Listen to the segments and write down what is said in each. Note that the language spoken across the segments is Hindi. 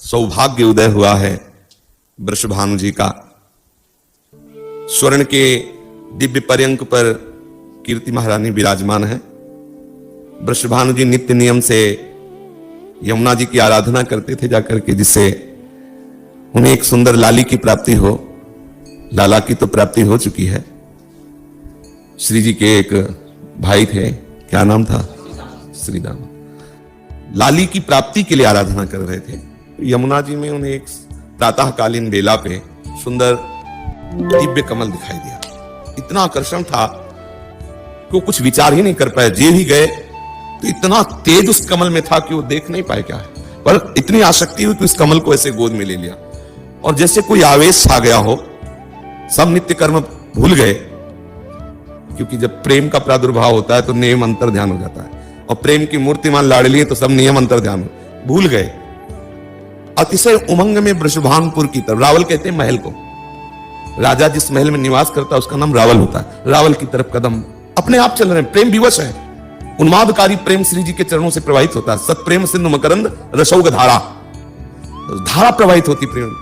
सौभाग्य उदय हुआ है वृषभानु जी का। स्वर्ण के दिव्य पर्यंक पर कीर्ति महारानी विराजमान है। वृषभानु जी नित्य नियम से यमुना जी की आराधना करते थे जाकर के, जिससे उन्हें एक सुंदर लाली की प्राप्ति हो। लाला की तो प्राप्ति हो चुकी है। श्री जी के एक भाई थे, क्या नाम था? श्री राम। लाली की प्राप्ति के लिए आराधना कर रहे थे। यमुना जी में उन्हें एक प्रातःकालीन बेला पे सुंदर दिव्य कमल दिखाई दिया। इतना आकर्षण था कि वो कुछ विचार ही नहीं कर पाए। जे भी गए तो इतना तेज उस कमल में था कि वो देख नहीं पाए क्या है, पर इतनी आसक्ति हुई कि उस कमल को ऐसे गोद में ले लिया और जैसे कोई आवेश छा गया हो। सब नित्य कर्म भूल गए, क्योंकि जब प्रेम का प्रादुर्भाव होता है तो नियम अंतर ध्यान हो जाता है, और प्रेम की मूर्तिमान लाडली है तो सब नियम अंतर ध्यान भूल गए। अतिशय उमंग में वृषभानुपुर की तरफ, रावल कहते हैं महल को, राजा जिस महल में निवास करता है उसका नाम रावल होता है। रावल की तरफ कदम अपने आप चल रहे हैं, प्रेम विवश है। उन्मादकारी प्रेम श्री जी के चरणों से प्रवाहित होता है। सत्प्रेम सिंधु मकरंद रसौग धारा, धारा प्रवाहित होती प्रेम।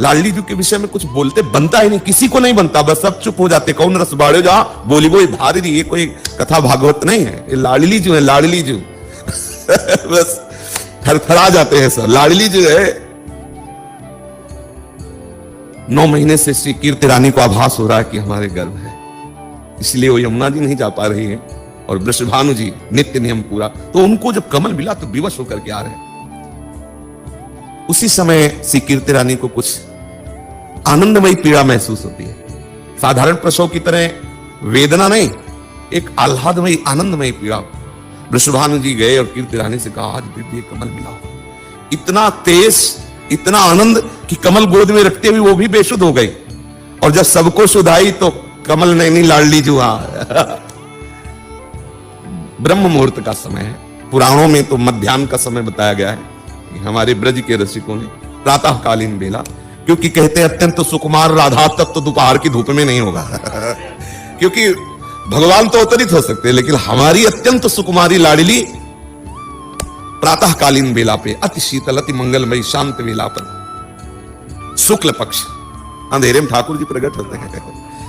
लाडली जी के विषय में कुछ बोलते बनता ही नहीं, किसी को नहीं बनता, बस सब चुप हो जाते। कौन रस बाड़े जहां बोली वो धारी, ये कोई कथा भागवत नहीं है, ये लाडली जो है, लाडली जो बस थरथरा जाते हैं सब। लाडली जो है 9 महीने से श्री कीर्ति रानी को आभास हो रहा है कि हमारे गर्भ है, इसलिए वो यमुना जी नहीं जा पा रही है और वृषभानु जी नित्य नियम पूरा। तो उनको जब कमल मिला तो विवश होकर के आ रहे हैं। उसी समय श्री कीर्ति रानी को कुछ आनंदमयी पीड़ा महसूस होती है। साधारण प्रसव की तरह वेदना नहीं, एक आह्लादमयी आनंदमयी पीड़ा। वृषभानु जी गए और कीर्ति रानी से कहा, आज दिव्य कमल मिला। इतना तेज, इतना आनंद कि कमल गोद में रखते हुए वो भी बेसुध हो गई। और जब सबको सुधाई तो कमल नैनी लाडली जुआ। ब्रह्म मुहूर्त का समय है। पुराणों में तो मध्याह्न का समय बताया गया है। हमारे ब्रज के रसिकों ने प्रातःकालीन बेला, क्योंकि कहते हैं अत्यंत सुकुमार राधा तक तो दोपहर की धूप में नहीं होगा क्योंकि भगवान तो अवतरित हो सकते हैं, लेकिन हमारी अत्यंत सुकुमारी लाडली प्रातःकालीन बेला पे, अति शीतल अति मंगलमयी शांत बेला पर, शुक्ल पक्ष अंधेरे में ठाकुर जी प्रकट होते हैं।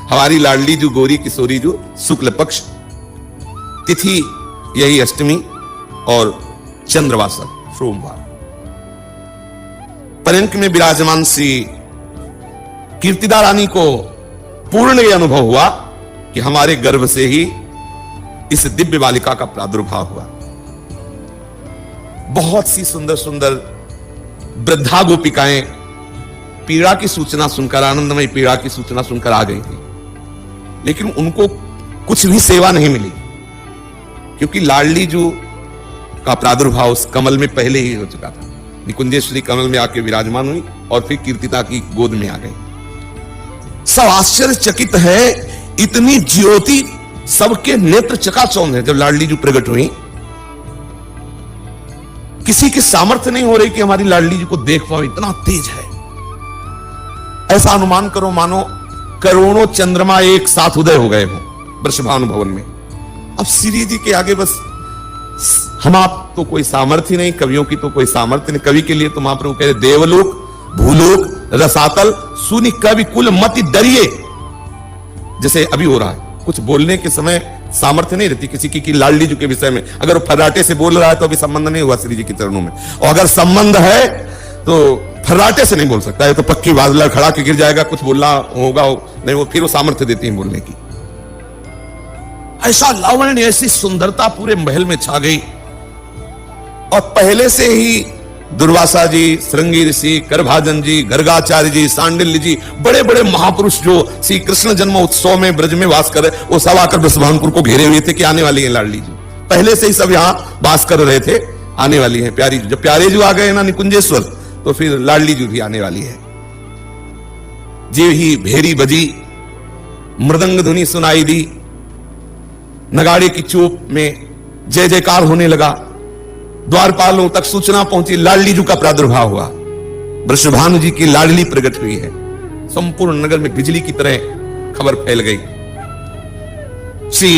हमारी लाडली जो गोरी किशोरी जो शुक्ल पक्ष, तिथि यही अष्टमी और चंद्रवासा सोमवार। पर्यंक में विराजमान श्री कीर्तिदा रानी को पूर्ण यह अनुभव हुआ कि हमारे गर्भ से ही इस दिव्य बालिका का प्रादुर्भाव हुआ। बहुत सी सुंदर सुंदर वृद्धा गोपिकाएं पीड़ा की सूचना सुनकर, आनंदमय पीड़ा की सूचना सुनकर आ गई थी, लेकिन उनको कुछ भी सेवा नहीं मिली, क्योंकि लाडली जू का प्रादुर्भाव उस कमल में पहले ही हो चुका था। निकुंजेश्वरी कमल में आके विराजमान हुई और फिर कीर्तिता की गोद में आ गई। सब आश्चर्यचकित है, इतनी ज्योति, सबके नेत्र चकाचौंध है। जब लाडली जी प्रकट हुई, किसी की सामर्थ्य नहीं हो रही कि हमारी लाडली जी को देख पाओ, इतना तेज है। ऐसा अनुमान करो मानो करोड़ों चंद्रमा एक साथ उदय हो गए हो वृषभानु भवन में। अब श्री जी के आगे बस हम आप तो कोई सामर्थ्य नहीं, कवियों की तो कोई सामर्थ्य नहीं। कवि के लिए तो महाप्रभु कह रहे, देवलोक भूलोक रसातल सुनि कवि कुल मति डरिए। जैसे अभी हो रहा है, कुछ बोलने के समय सामर्थ्य नहीं रहती किसी की लाडली जी के विषय में। अगर वो फर्राटे से बोल रहा है तो अभी संबंध नहीं हुआ श्री जी के चरणों में, और अगर संबंध है तो फर्राटे से नहीं बोल सकता है, तो पक्की बात लड़खड़ा के गिर जाएगा। कुछ बोलना होगा नहीं, वो फिर वो सामर्थ्य देती है बोलने की। ऐसा लावण्य, ऐसी सुंदरता पूरे महल में छा गई। और पहले से ही दुर्वासा जी, श्रृंगी ऋषि, करभाजन जी, गर्गाचार्य जी, सांडिल्य जी, बड़े बड़े महापुरुष जो श्री कृष्ण जन्म उत्सव में ब्रज में वास कर रहे, वो सब आकर वृषभानुपुर को घेरे हुए थे कि आने वाली है लाडली जी। पहले से ही सब यहां वास कर रहे थे, आने वाली है प्यारी जी। जब प्यारे जी आ गए ना निकुंजेश्वर, तो फिर लाडली जी भी आने वाली है। जे ही भेरी बजी, मृदंग धुनी सुनाई दी, नगाड़े की चोप में जय जयकार होने लगा। द्वारपालों तक सूचना पहुंची, लाडली जी का प्रादुर्भाव हुआ। वृषभानु जी की लाडली प्रकट हुई है। संपूर्ण नगर में बिजली की तरह खबर फैल गई। श्री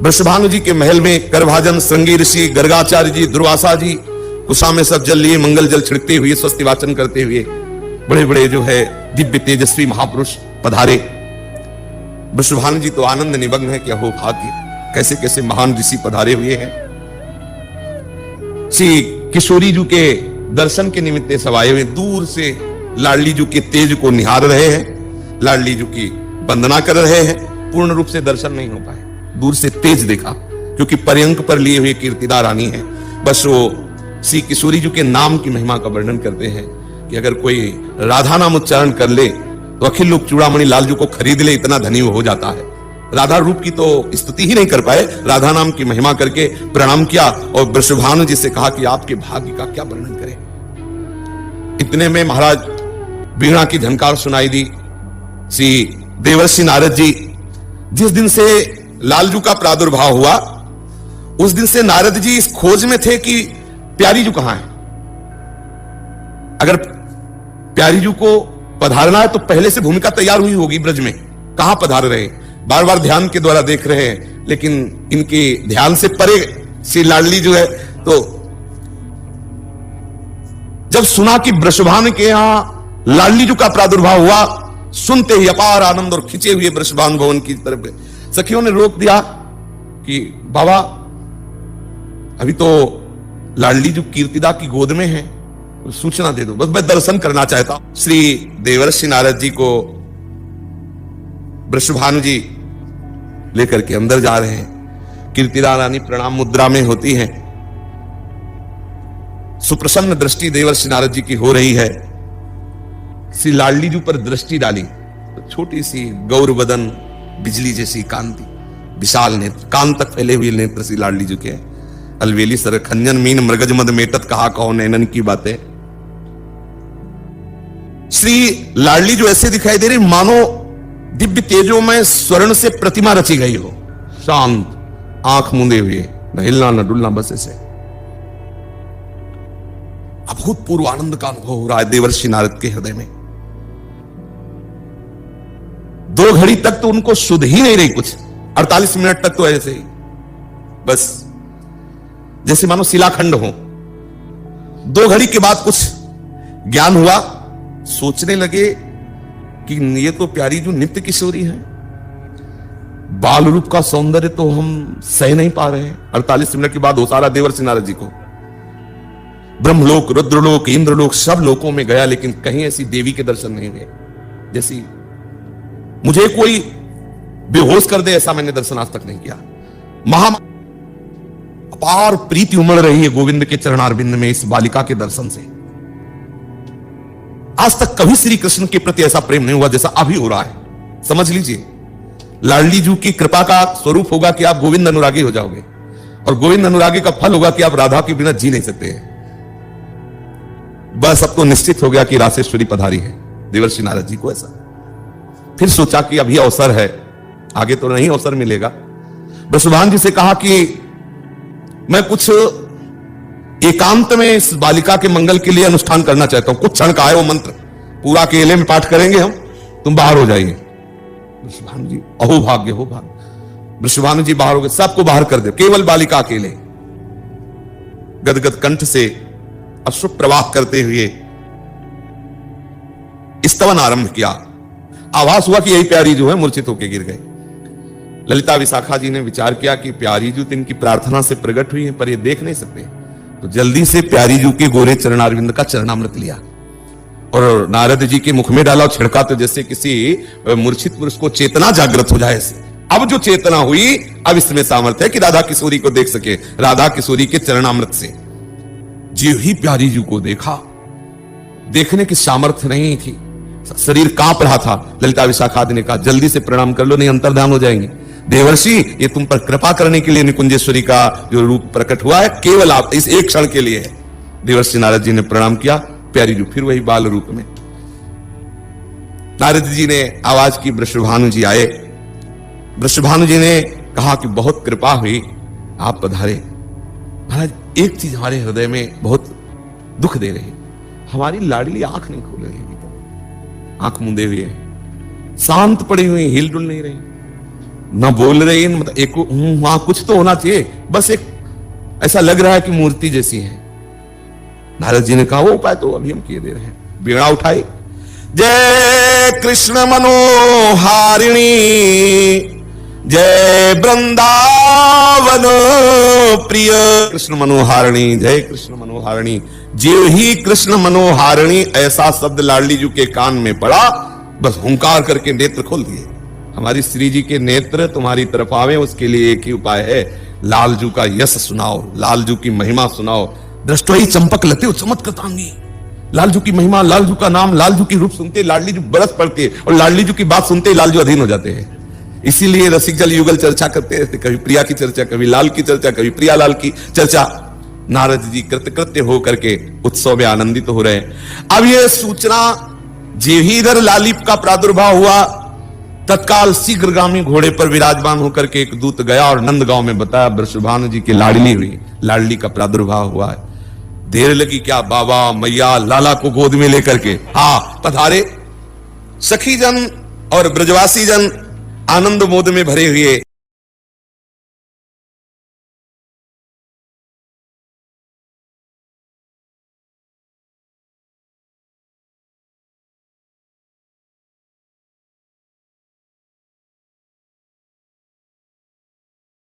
वृषभानु जी के महल में करभाजन, श्रृंगी ऋषि, गर्गाचार्य जी, दुर्वासा जी, कुशा में सब जल लिए मंगल जल छिड़कते हुए, स्वस्ति वाचन करते हुए बड़े बड़े जो है दिव्य तेजस्वी महापुरुष पधारे। वृषभानु जी तो आनंद निमग्न है कि अहो भाग्य, कैसे कैसे महान ऋषि पधारे हुए हैं। श्री किशोरी जी के दर्शन के निमित्त सब आए हुए, दूर से लाडली जी के तेज को निहार रहे हैं, लाडली जी की वंदना कर रहे हैं। पूर्ण रूप से दर्शन नहीं हो पाए, दूर से तेज देखा, क्योंकि पर्यंक पर लिए हुए कीर्तिदा रानी है। बस वो श्री किशोरी जी के नाम की महिमा का वर्णन करते हैं कि अगर कोई राधा नाम उच्चारण कर ले तो अखिल लोक चूड़ामणि लाल जी को खरीद ले, इतना धनी हो जाता है। राधा रूप की तो स्तुति ही नहीं कर पाए, राधा नाम की महिमा करके प्रणाम किया और वृषभानु जी से कहा कि आपके भाग्य का क्या वर्णन करें। इतने में महाराज वीणा की झनकार सुनाई दी। श्री देवर्षि नारद जी, जिस दिन से लालजू का प्रादुर्भाव हुआ उस दिन से नारद जी इस खोज में थे कि प्यारी जू कहां है। अगर प्यारी जू को पधारना है तो पहले से भूमिका तैयार हुई होगी ब्रज में, कहां पधार रहे, बार बार ध्यान के द्वारा देख रहे हैं, लेकिन इनके ध्यान से परे श्री लाडली जो है। तो जब सुना कि वृषभानु के यहां लाडली जू का प्रादुर्भाव हुआ, सुनते ही अपार आनंद और खिंचे हुए वृषभानु भवन की तरफ सखियों ने रोक दिया कि बाबा अभी तो लाडली जू कीर्तिदा की गोद में है, सूचना दे दो, बस मैं दर्शन करना चाहता हूं। श्री देवर्षि नारद जी को वृषभानु जी लेकर के अंदर जा रहे हैं। कीर्तिदा रानी प्रणाम मुद्रा में होती हैं। सुप्रसन्न दृष्टि देवर्षि नारद जी की हो रही है। श्री लाडली जी पर दृष्टि डाली तो छोटी सी गौर बदन, बिजली जैसी कांति, विशाल नेत्र, कान तक फैले हुए नेत्र श्री लाडली जी के। अलवेली सर खंजन मीन मृगज मद मेटत कहा कहो नैनन की बातें। श्री लाडली जो ऐसे दिखाई दे रही मानो दिव्य तेजों में स्वर्ण से प्रतिमा रची गई हो, शांत, आंख मूंदे हुए, न हिलना न डुलना, बस ऐसे। अभूतपूर्व आनंद का अनुभव हो रहा है देवर्षि नारद के हृदय में। 2 घड़ी तक तो उनको सुध ही नहीं रही, कुछ 48 मिनट तक तो ऐसे ही, बस जैसे मानो शिलाखंड हो। 2 घड़ी के बाद कुछ ज्ञान हुआ, सोचने लगे कि ये तो प्यारी जो नित्य किशोरी है, बाल रूप का सौंदर्य तो हम सह नहीं पा रहे हैं। 48 मिनट के बाद होसारा देवर्षि नारद जी को ब्रह्मलोक, रुद्रलोक, इंद्रलोक, सब लोकों में गया, लेकिन कहीं ऐसी देवी के दर्शन नहीं हुए जैसी मुझे कोई बेहोश कर दे, ऐसा मैंने दर्शन आज तक नहीं किया। महा अपार प्रीति उमड़ रही है गोविंद के चरणारविंद में इस बालिका के दर्शन से। आज तक कभी श्री कृष्ण के प्रति ऐसा प्रेम नहीं हुआ जैसा अभी हो रहा है। समझ लीजिए, लाडली जी की कृपा का स्वरूप होगा कि आप गोविंद अनुरागी हो जाओगे, और गोविंद अनुरागी का फल होगा कि आप राधा के बिना जी नहीं सकते हैं। बस अब तो निश्चित हो गया कि रासेश्वरी पधारी है देवर्षि नारद जी को। ऐसा फिर सोचा कि अभी अवसर है, आगे तो नहीं अवसर मिलेगा। वृषभानु जी से कहा कि मैं कुछ एकांत में इस बालिका के मंगल के लिए अनुष्ठान करना चाहता हूं। कुछ क्षण का है वो मंत्र, पूरा अकेले में पाठ करेंगे हम, तुम बाहर हो जाइए। वृषभानु जी, अहो भाग्य हो भाग्य। वृषभानु जी बाहर हो गए, सबको बाहर कर दे, केवल बालिका अकेले गदगद कंठ से अश्रु प्रवाह करते हुए स्तवन आरंभ किया। आभास हुआ कि यही प्यारी जो है मूर्छित होकर गिर गए। ललिता विशाखा जी ने विचार किया कि प्यारी जू इनकी प्रार्थना से प्रकट हुई है, पर ये देख नहीं सकते, तो जल्दी से प्यारी जू के गोरे चरणारविंद का चरणामृत लिया और नारद जी के मुख में डाला और छिड़का, तो जैसे किसी मूर्छित पुरुष को चेतना जागृत हो जाए। अब जो चेतना हुई, अब इसमें सामर्थ्य है कि राधा किशोरी को देख सके, राधा किशोरी के चरणामृत से। जी ही प्यारी जी को देखा, देखने की सामर्थ्य नहीं थी, शरीर कांप रहा था। ललिता विशाखा ने कहा जल्दी से प्रणाम कर लो, नहीं अंतर्ध्यान हो जाएंगे। देवर्षि, ये तुम पर कृपा करने के लिए निकुंजेश्वरी का जो रूप प्रकट हुआ है, केवल आप इस एक क्षण के लिए है। देवर्षि नारद जी ने प्रणाम किया, प्यारी जी फिर वही बाल रूप में। नारद जी ने आवाज की, वृषभानु जी आए। वृषभानु जी ने कहा कि बहुत कृपा हुई, आप पधारे। महाराज, एक चीज हमारे हृदय में बहुत दुख दे रही, हमारी लाडली आंख नहीं खोल रही, आंख मूंदे हुए है, शांत पड़ी हुई, हिल डुल नहीं रही, ना बोल रही, मतलब एक वहां कुछ तो होना चाहिए, बस एक ऐसा लग रहा है कि मूर्ति जैसी है। नारद जी ने कहा वो उपाय तो अभी हम किए दे रहे हैं। वीणा उठाई, जय कृष्ण मनोहारिणी, जय वृंदावन प्रिय। कृष्ण मनोहारिणी, जय कृष्ण मनोहारिणी। जो ही कृष्ण मनोहारिणी ऐसा शब्द लाडली जी के कान में पड़ा, बस हुंकार करके नेत्र खोल दिए। हमारी श्री जी के नेत्र तुम्हारी तरफ आवे, उसके लिए एक ही उपाय है, लालजू का यश सुनाओ, लालजू की महिमा सुनाओ। दृष्टि चंपक लते चमत्कृतांगी। लालजू की महिमा, लालजू का नाम, लालजू की रूप सुनते लाडली जी बरस पड़ते, और लाडली जी की बात सुनते लालजू अधीन हो जाते हैं। इसीलिए रसिक जल युगल चर्चा करते रहते, कभी प्रिया की चर्चा, कभी लाल की चर्चा, कभी प्रिया लाल की चर्चा। नारद जी कृतकृत्य होकर के उत्सव में आनंदित हो रहे हैं। अब यह सूचना जे ही इधर लालिप का प्रादुर्भाव हुआ, तत्काल शीघ्रगामी घोड़े पर विराजमान होकर के एक दूत गया और नंदगांव में बताया वृषभानु जी की लाडली हुई, लाडली का प्रादुर्भाव हुआ है। देर लगी क्या, बाबा मैया लाला को गोद में लेकर के पधारे। सखी जन और ब्रजवासी जन आनंद मोद में भरे हुए